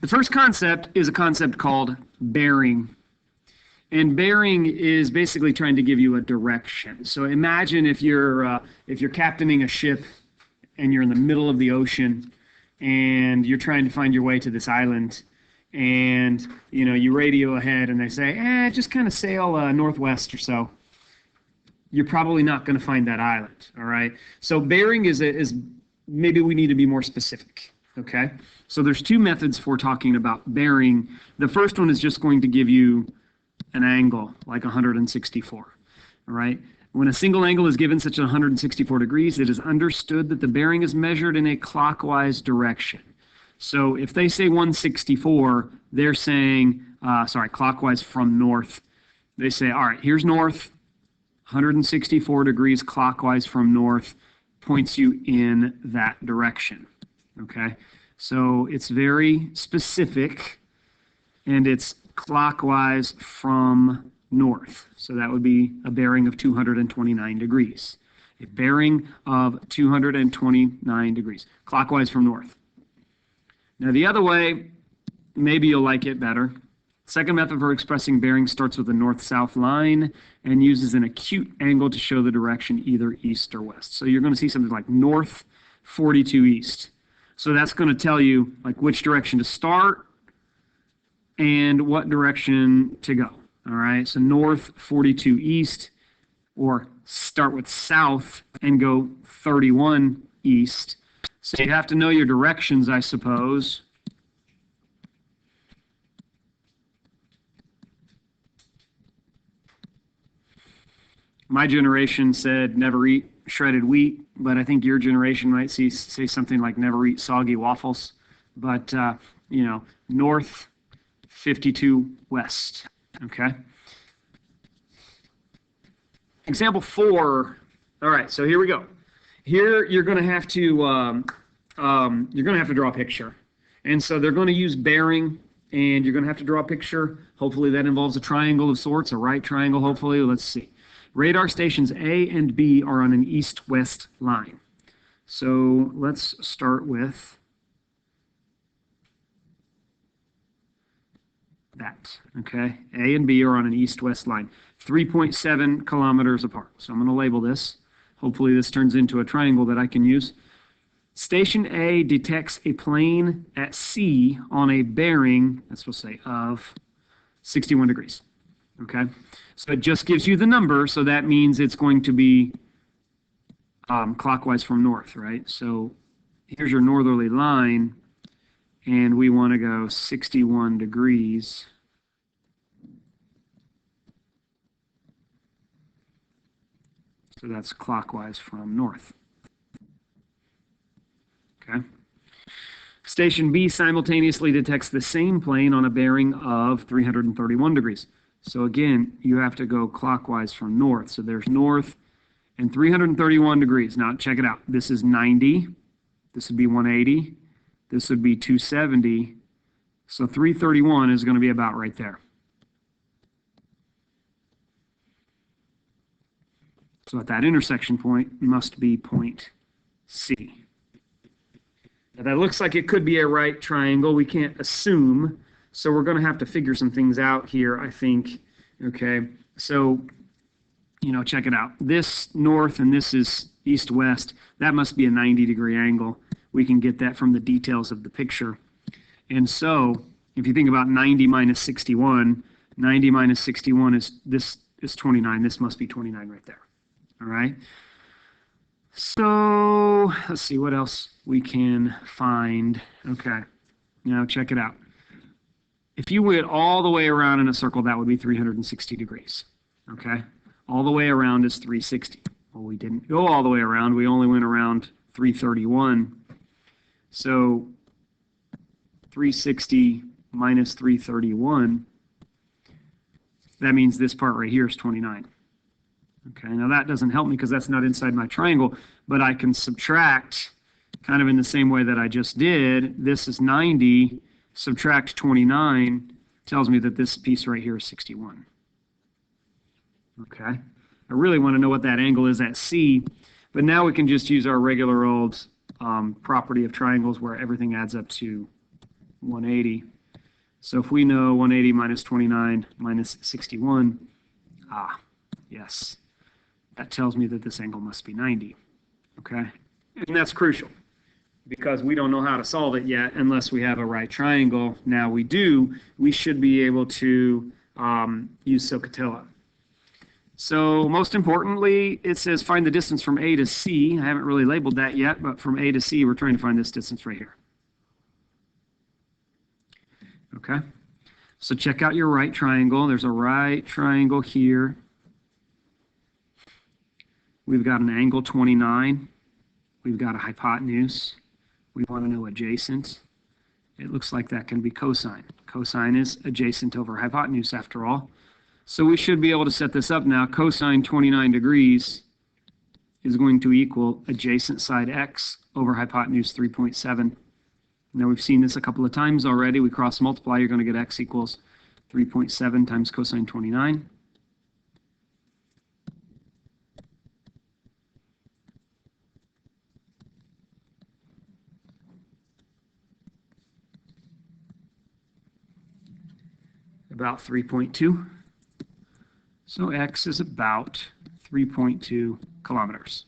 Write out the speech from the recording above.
The first concept is a concept called bearing. And bearing is basically trying to give you a direction. So imagine if you're captaining a ship and you're in the middle of the ocean and you're trying to find your way to this island, and you radio ahead and they say, just kind of sail northwest or so. You're probably not going to find that island. All right. So bearing is maybe we need to be more specific. Okay. So there's two methods for talking about bearing. The first one is just going to give you an angle like 164. All right. When a single angle is given such as 164 degrees, it is understood that the bearing is measured in a clockwise direction. So if they say 164, they're saying, clockwise from north. They say, all right, here's north, 164 degrees clockwise from north, points you in that direction. Okay. So it's very specific, and it's clockwise from north. So that would be a bearing of 229 degrees. A bearing of 229 degrees, clockwise from north. Now the other way, maybe you'll like it better. Second method for expressing bearing starts with a north-south line and uses an acute angle to show the direction either east or west. So you're going to see something like north 42 east. So that's going to tell you like which direction to start and what direction to go. All right, so north 42 east, or start with south and go 31 east. So you have to know your directions, I suppose. My generation said never eat shredded wheat, but I think your generation might say something like never eat soggy waffles. But, north 52 west, okay? Example 4. All right, so here we go. Here you're going to have to draw a picture, and so they're going to use bearing, and you're going to have to draw a picture. Hopefully that involves a triangle of sorts, a right triangle. Hopefully, let's see. Radar stations A and B are on an east-west line. So let's start with that. Okay, A and B are on an east-west line, 3.7 kilometers apart. So I'm going to label this. Hopefully this turns into a triangle that I can use. Station A detects a plane at C on a bearing, that's supposed to say, of 61 degrees. Okay, so it just gives you the number, so that means it's going to be clockwise from north, right? So here's your northerly line, and we want to go 61 degrees. So that's clockwise from north. Okay. Station B simultaneously detects the same plane on a bearing of 331 degrees. So again, you have to go clockwise from north. So there's north and 331 degrees. Now check it out. This is 90. This would be 180. This would be 270. So 331 is going to be about right there. So at that intersection point must be point C. Now that looks like it could be a right triangle. We can't assume, so we're going to have to figure some things out here, I think. Okay, so, check it out. This north and this is east-west. That must be a 90-degree angle. We can get that from the details of the picture. And so, if you think about 90 minus 61, 90 minus 61 is 29. This must be 29 right there. All right. So let's see what else we can find. Okay. Now check it out. If you went all the way around in a circle, that would be 360 degrees. Okay. All the way around is 360. Well, we didn't go all the way around. We only went around 331. So 360 minus 331, that means this part right here is 29. Okay, now that doesn't help me because that's not inside my triangle, but I can subtract kind of in the same way that I just did. This is 90, subtract 29 tells me that this piece right here is 61. Okay, I really want to know what that angle is at C, but now we can just use our regular old property of triangles where everything adds up to 180. So if we know 180 minus 29 minus 61, yes, that tells me that this angle must be 90, okay? And that's crucial because we don't know how to solve it yet unless we have a right triangle. Now we do, we should be able to use SOHCAHTOA. So most importantly, it says find the distance from A to C. I haven't really labeled that yet, but from A to C, we're trying to find this distance right here. Okay, so check out your right triangle. There's a right triangle here. We've got an angle 29. We've got a hypotenuse. We want to know adjacent. It looks like that can be cosine. Cosine is adjacent over hypotenuse after all. So we should be able to set this up now. Cosine 29 degrees is going to equal adjacent side x over hypotenuse 3.7. Now we've seen this a couple of times already. We cross multiply, you're going to get x equals 3.7 times cosine 29. About 3.2. So x is about 3.2 kilometers.